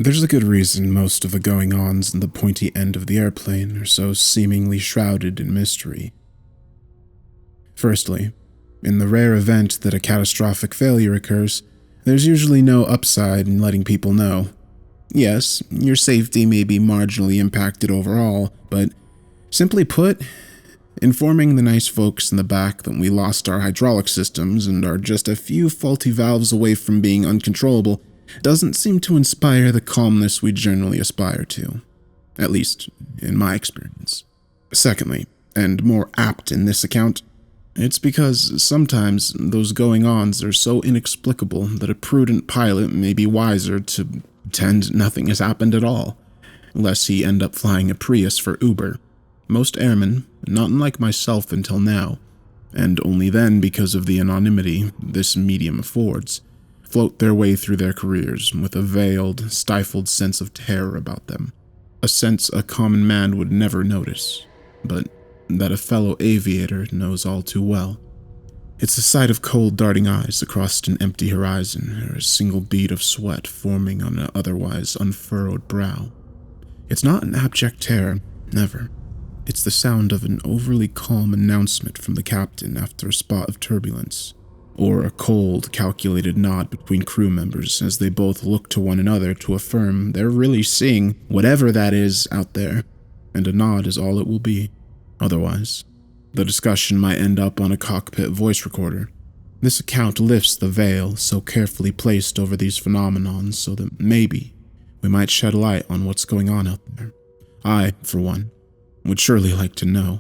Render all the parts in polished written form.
There's a good reason most of the going-ons in the pointy end of the airplane are so seemingly shrouded in mystery. Firstly, in the rare event that a catastrophic failure occurs, there's usually no upside in letting people know. Yes, your safety may be marginally impacted overall, but simply put, informing the nice folks in the back that we lost our hydraulic systems and are just a few faulty valves away from being uncontrollable doesn't seem to inspire the calmness we generally aspire to, at least in my experience. Secondly, and more apt in this account, it's because sometimes those going-ons are so inexplicable that a prudent pilot may be wiser to pretend nothing has happened at all, lest he end up flying a Prius for Uber. Most airmen, not unlike myself until now, and only then because of the anonymity this medium affords, float their way through their careers with a veiled, stifled sense of terror about them, a sense a common man would never notice, but that a fellow aviator knows all too well. It's the sight of cold darting eyes across an empty horizon, or a single bead of sweat forming on an otherwise unfurrowed brow. It's not an abject terror, never. It's the sound of an overly calm announcement from the captain after a spot of turbulence, or a cold, calculated nod between crew members as they both look to one another to affirm they're really seeing whatever that is out there, and a nod is all it will be. Otherwise, the discussion might end up on a cockpit voice recorder. This account lifts the veil so carefully placed over these phenomenons so that maybe we might shed light on what's going on out there. I, for one, would surely like to know.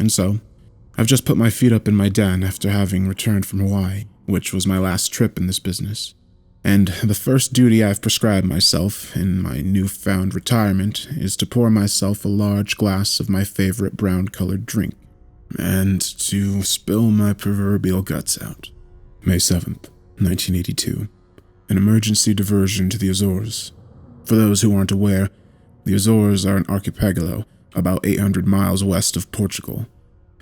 And so, I've just put my feet up in my den after having returned from Hawaii, which was my last trip in this business. And the first duty I've prescribed myself in my newfound retirement is to pour myself a large glass of my favorite brown-colored drink, and to spill my proverbial guts out. May 7th, 1982. An emergency diversion to the Azores. For those who aren't aware, the Azores are an archipelago about 800 miles west of Portugal.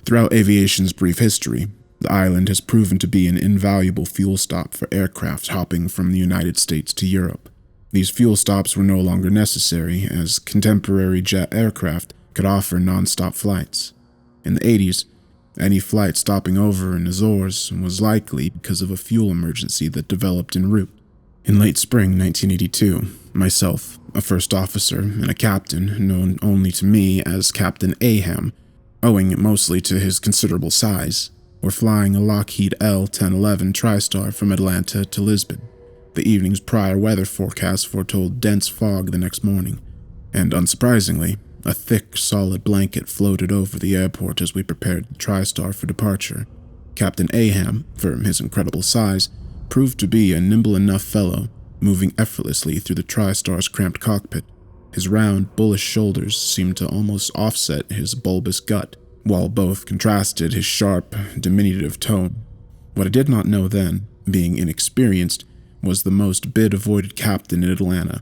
Throughout aviation's brief history, the island has proven to be an invaluable fuel stop for aircraft hopping from the United States to Europe. These fuel stops were no longer necessary, as contemporary jet aircraft could offer non-stop flights. In the 80s, any flight stopping over in Azores was likely because of a fuel emergency that developed en route. In late spring 1982, myself, a first officer, and a captain known only to me as Captain Aham, owing mostly to his considerable size, were flying a Lockheed L-1011 TriStar from Atlanta to Lisbon. The evening's prior weather forecast foretold dense fog the next morning, and unsurprisingly, a thick, solid blanket floated over the airport as we prepared the TriStar for departure. Captain Aham, for his incredible size, proved to be a nimble enough fellow, moving effortlessly through the TriStar's cramped cockpit. His round, bullish shoulders seemed to almost offset his bulbous gut, while both contrasted his sharp, diminutive tone. What I did not know then, being inexperienced, was the most bid-avoided captain in Atlanta,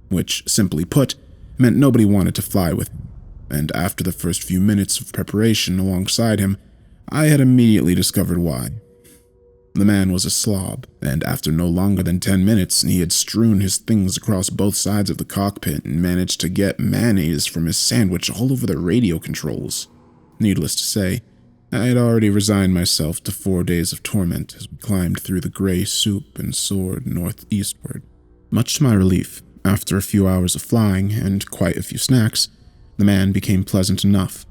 which, simply put, meant nobody wanted to fly with him, and after the first few minutes of preparation alongside him, I had immediately discovered why. The man was a slob, and after no longer than 10 minutes, he had strewn his things across both sides of the cockpit and managed to get mayonnaise from his sandwich all over the radio controls. Needless to say, I had already resigned myself to 4 days of torment as we climbed through the gray soup and soared northeastward. Much to my relief, after a few hours of flying and quite a few snacks, the man became pleasant enough.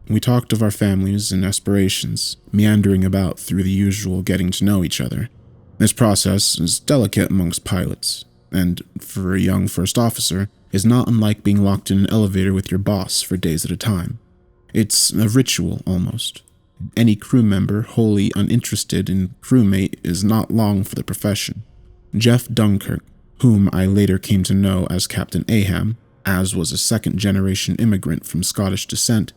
We talked of our families and aspirations, meandering about through the usual getting to know each other. This process is delicate amongst pilots, and for a young first officer, is not unlike being locked in an elevator with your boss for days at a time. It's a ritual, almost. Any crew member wholly uninterested in crewmate is not long for the profession. Jeff Dunkirk, whom I later came to know as Captain Aham, as was a second-generation immigrant from Scottish descent,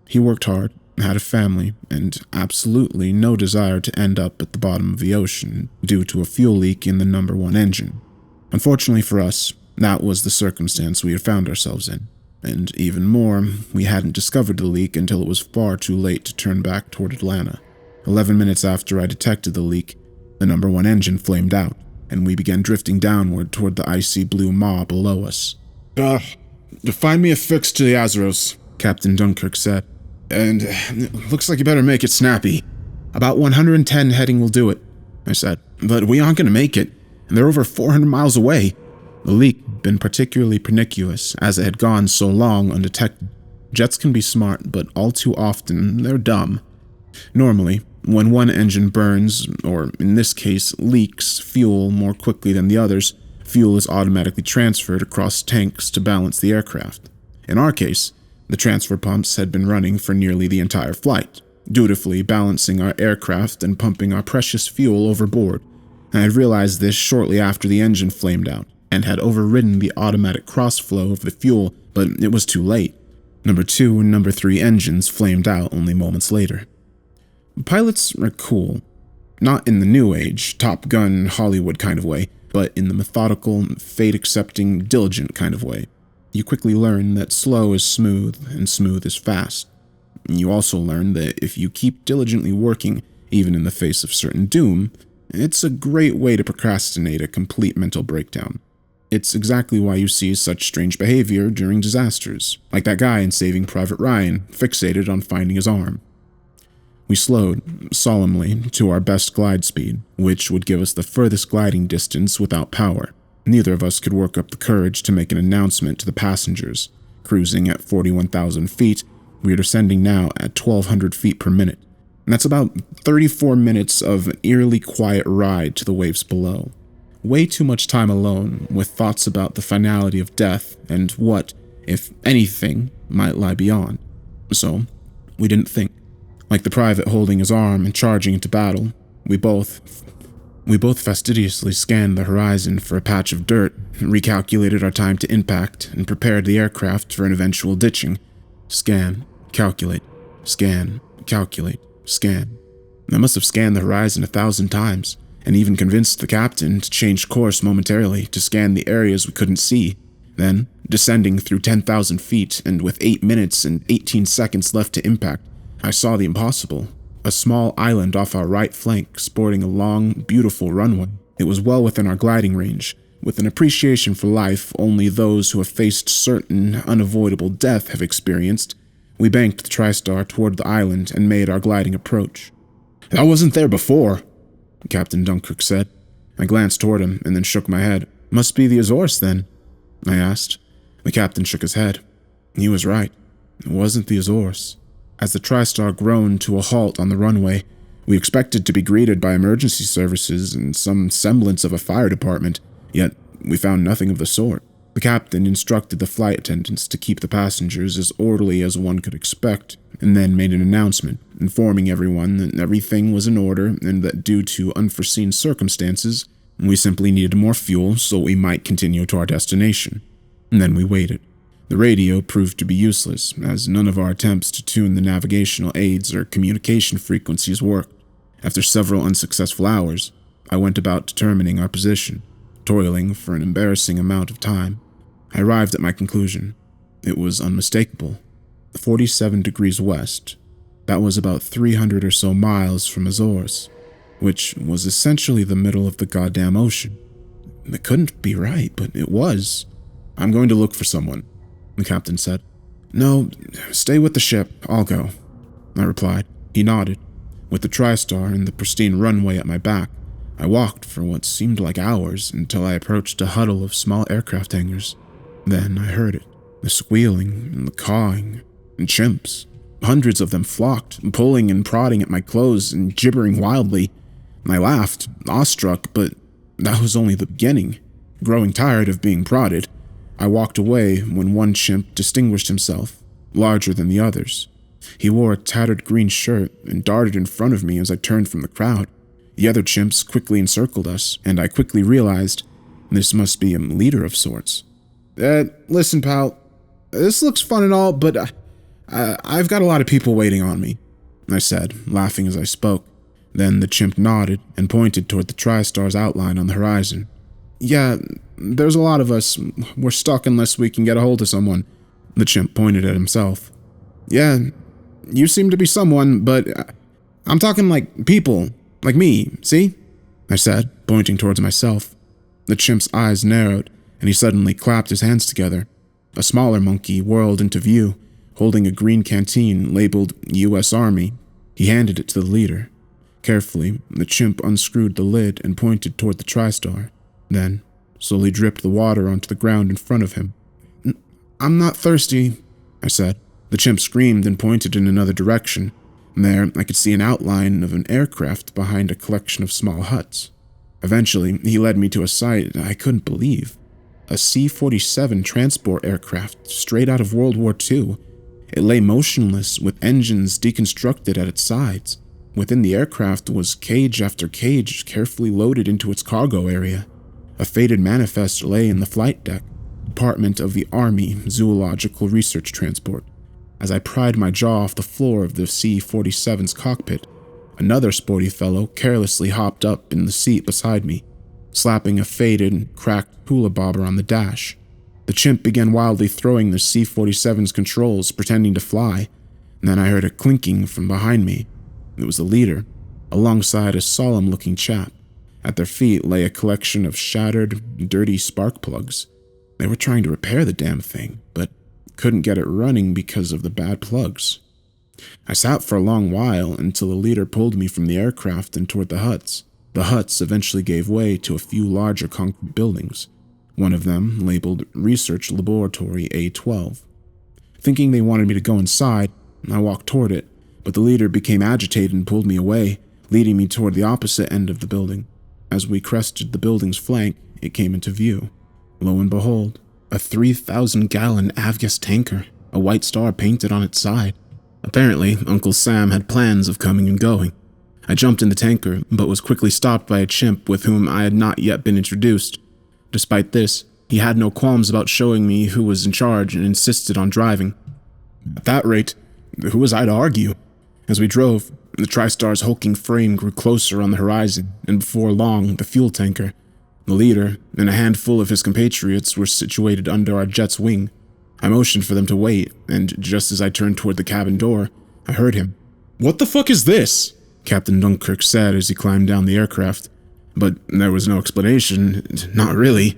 he worked hard, had a family, and absolutely no desire to end up at the bottom of the ocean due to a fuel leak in the number 1 engine. Unfortunately for us, that was the circumstance we had found ourselves in. And even more, we hadn't discovered the leak until it was far too late to turn back toward Atlanta. 11 minutes after I detected the leak, the number 1 engine flamed out, and we began drifting downward toward the icy blue maw below us. Find me a fix to the Azeros, Captain Dunkirk said. And it looks like you better make it snappy. About 110 heading will do it, I said. But we aren't going to make it, and they're over 400 miles away. The leak had been particularly pernicious, as it had gone so long undetected. Jets can be smart, but all too often they're dumb. Normally, when one engine burns, or in this case leaks, fuel more quickly than the others, fuel is automatically transferred across tanks to balance the aircraft. In our case, the transfer pumps had been running for nearly the entire flight, dutifully balancing our aircraft and pumping our precious fuel overboard. I had realized this shortly after the engine flamed out, and had overridden the automatic cross-flow of the fuel, but it was too late. Number 2 and Number 3 engines flamed out only moments later. Pilots are cool. Not in the new age, Top Gun, Hollywood kind of way, but in the methodical, fate-accepting, diligent kind of way. You quickly learn that slow is smooth, and smooth is fast. You also learn that if you keep diligently working, even in the face of certain doom, it's a great way to procrastinate a complete mental breakdown. It's exactly why you see such strange behavior during disasters, like that guy in Saving Private Ryan, fixated on finding his arm. We slowed, solemnly, to our best glide speed, which would give us the furthest gliding distance without power. Neither of us could work up the courage to make an announcement to the passengers. Cruising at 41,000 feet, we are descending now at 1,200 feet per minute. And that's about 34 minutes of an eerily quiet ride to the waves below. Way too much time alone, with thoughts about the finality of death and what, if anything, might lie beyond. So, we didn't think. Like the private holding his arm and charging into battle, we both fastidiously scanned the horizon for a patch of dirt, recalculated our time to impact, and prepared the aircraft for an eventual ditching. Scan, calculate, scan, calculate, scan. I must have scanned the horizon 1,000 times, and even convinced the captain to change course momentarily to scan the areas we couldn't see. Then, descending through 10,000 feet, and with 8 minutes and 18 seconds left to impact, I saw the impossible. A small island off our right flank, sporting a long, beautiful runway. It was well within our gliding range. With an appreciation for life only those who have faced certain, unavoidable death have experienced, we banked the TriStar toward the island and made our gliding approach. "That wasn't there before," Captain Dunkirk said. I glanced toward him and then shook my head. "Must be the Azores, then?" I asked. The captain shook his head. He was right. It wasn't the Azores. As the TriStar groaned to a halt on the runway, we expected to be greeted by emergency services and some semblance of a fire department, yet we found nothing of the sort. The captain instructed the flight attendants to keep the passengers as orderly as one could expect, and then made an announcement, informing everyone that everything was in order and that due to unforeseen circumstances, we simply needed more fuel so we might continue to our destination. And then we waited. The radio proved to be useless, as none of our attempts to tune the navigational aids or communication frequencies worked. After several unsuccessful hours, I went about determining our position, toiling for an embarrassing amount of time. I arrived at my conclusion. It was unmistakable. 47 degrees west. That was about 300 or so miles from Azores, which was essentially the middle of the goddamn ocean. It couldn't be right, but it was. "I'm going to look for someone," the captain said. "No, stay with the ship, I'll go," I replied. He nodded. With the TriStar and the pristine runway at my back, I walked for what seemed like hours until I approached a huddle of small aircraft hangars. Then I heard it, the squealing and the cawing, and chimps. Hundreds of them flocked, pulling and prodding at my clothes and gibbering wildly. I laughed, awestruck, but that was only the beginning. Growing tired of being prodded, I walked away when one chimp distinguished himself, larger than the others. He wore a tattered green shirt and darted in front of me as I turned from the crowd. The other chimps quickly encircled us, and I quickly realized this must be a leader of sorts. Listen, pal, this looks fun and all, but I've got a lot of people waiting on me," I said, laughing as I spoke. Then the chimp nodded and pointed toward the TriStar's outline on the horizon. "Yeah, there's a lot of us. We're stuck unless we can get a hold of someone." The chimp pointed at himself. "Yeah, you seem to be someone, but I'm talking like people, like me, see?" I said, pointing towards myself. The chimp's eyes narrowed, and he suddenly clapped his hands together. A smaller monkey whirled into view, holding a green canteen labeled U.S. Army. He handed it to the leader. Carefully, the chimp unscrewed the lid and pointed toward the TriStar, then slowly dripped the water onto the ground in front of him. "I'm not thirsty," I said. The chimp screamed and pointed in another direction. There, I could see an outline of an aircraft behind a collection of small huts. Eventually, he led me to a sight I couldn't believe. A C-47 transport aircraft straight out of World War II. It lay motionless, with engines deconstructed at its sides. Within the aircraft was cage after cage carefully loaded into its cargo area. A faded manifest lay in the flight deck, Department of the Army Zoological Research Transport. As I pried my jaw off the floor of the C-47's cockpit, another sporty fellow carelessly hopped up in the seat beside me, slapping a faded, cracked hula bobber on the dash. The chimp began wildly throwing the C-47's controls, pretending to fly, and then I heard a clinking from behind me. It was the leader, alongside a solemn-looking chap. At their feet lay a collection of shattered, dirty spark plugs. They were trying to repair the damn thing, but couldn't get it running because of the bad plugs. I sat for a long while until the leader pulled me from the aircraft and toward the huts. The huts eventually gave way to a few larger concrete buildings, one of them labeled Research Laboratory A-12. Thinking they wanted me to go inside, I walked toward it, but the leader became agitated and pulled me away, leading me toward the opposite end of the building. As we crested the building's flank, it came into view. Lo and behold, a 3,000-gallon avgas tanker, a white star painted on its side. Apparently, Uncle Sam had plans of coming and going. I jumped in the tanker, but was quickly stopped by a chimp with whom I had not yet been introduced. Despite this, he had no qualms about showing me who was in charge and insisted on driving. At that rate, who was I to argue? As we drove, the TriStar's hulking frame grew closer on the horizon, and before long, the fuel tanker, the leader, and a handful of his compatriots were situated under our jet's wing. I motioned for them to wait, and just as I turned toward the cabin door, I heard him. "What the fuck is this?" Captain Dunkirk said as he climbed down the aircraft. But there was no explanation, not really.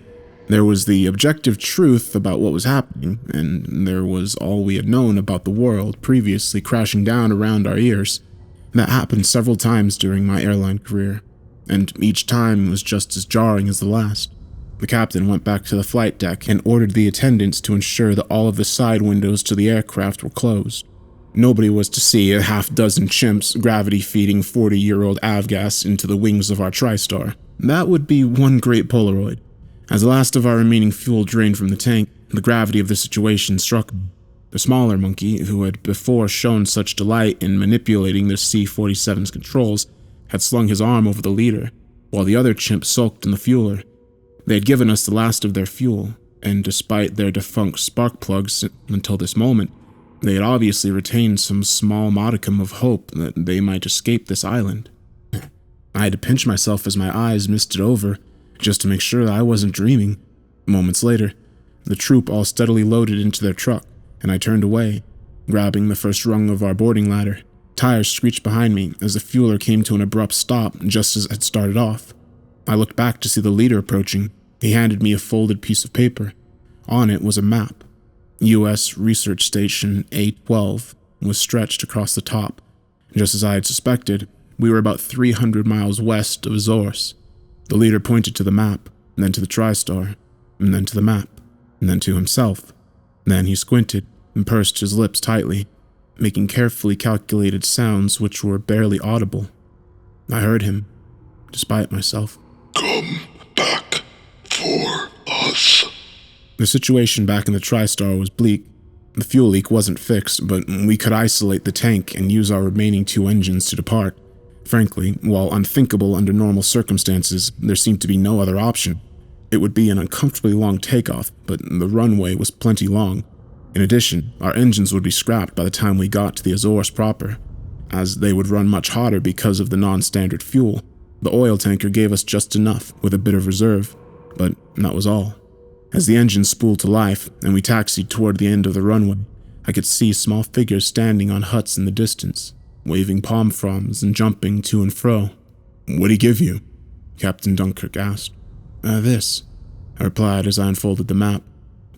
There was the objective truth about what was happening, and there was all we had known about the world previously crashing down around our ears. That happened several times during my airline career, and each time was just as jarring as the last. The captain went back to the flight deck and ordered the attendants to ensure that all of the side windows to the aircraft were closed. Nobody was to see a half-dozen chimps gravity-feeding 40-year-old avgas into the wings of our TriStar. That would be one great Polaroid. As the last of our remaining fuel drained from the tank, the gravity of the situation struck me. The smaller monkey, who had before shown such delight in manipulating the C-47's controls, had slung his arm over the leader, while the other chimp sulked in the fueler. They had given us the last of their fuel, and despite their defunct spark plugs until this moment, they had obviously retained some small modicum of hope that they might escape this island. I had to pinch myself as my eyes misted over, just to make sure that I wasn't dreaming. Moments later, the troop all steadily loaded into their truck, and I turned away, grabbing the first rung of our boarding ladder. Tires screeched behind me as the fueler came to an abrupt stop just as it had started off. I looked back to see the leader approaching. He handed me a folded piece of paper. On it was a map. U.S. Research Station A-12 was stretched across the top. Just as I had suspected, we were about 300 miles west of Azores. The leader pointed to the map, then to the TriStar, and then to the map, and then to himself. Then he squinted and pursed his lips tightly, making carefully calculated sounds which were barely audible. I heard him, despite myself. "Come back for us." The situation back in the TriStar was bleak. The fuel leak wasn't fixed, but we could isolate the tank and use our remaining 2 engines to depart. Frankly, while unthinkable under normal circumstances, there seemed to be no other option. It would be an uncomfortably long takeoff, but the runway was plenty long. In addition, our engines would be scrapped by the time we got to the Azores proper, as they would run much hotter because of the non-standard fuel. The oil tanker gave us just enough, with a bit of reserve, but that was all. As the engine spooled to life and we taxied toward the end of the runway, I could see small figures standing on huts in the distance, waving palm fronds and jumping to and fro. "What'd he give you?" Captain Dunkirk asked. This, I replied as I unfolded the map.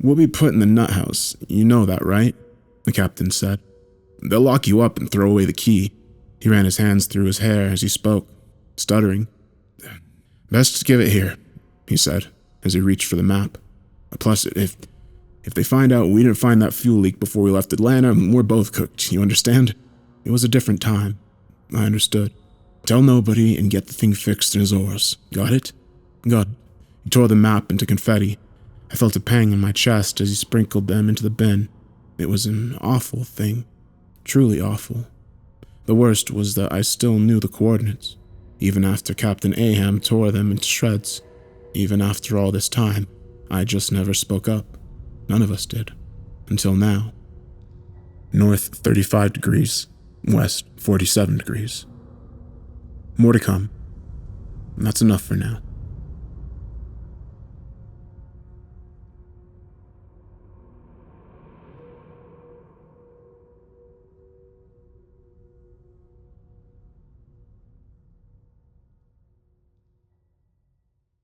We'll be put in the nut house, you know that, right? The captain said. They'll lock you up and throw away the key. He ran his hands through his hair as he spoke, stuttering. Best give it here, he said, as he reached for the map. Plus, if they find out we didn't find that fuel leak before we left Atlanta, we're both cooked, you understand? It was a different time. I understood. Tell nobody and get the thing fixed in Azores. Got it? Good. He tore the map into confetti. I felt a pang in my chest as he sprinkled them into the bin. It was an awful thing. Truly awful. The worst was that I still knew the coordinates, even after Captain Aham tore them into shreds. Even after all this time, I just never spoke up. None of us did. Until now. North 35 degrees. West 47 degrees. More to come. That's enough for now.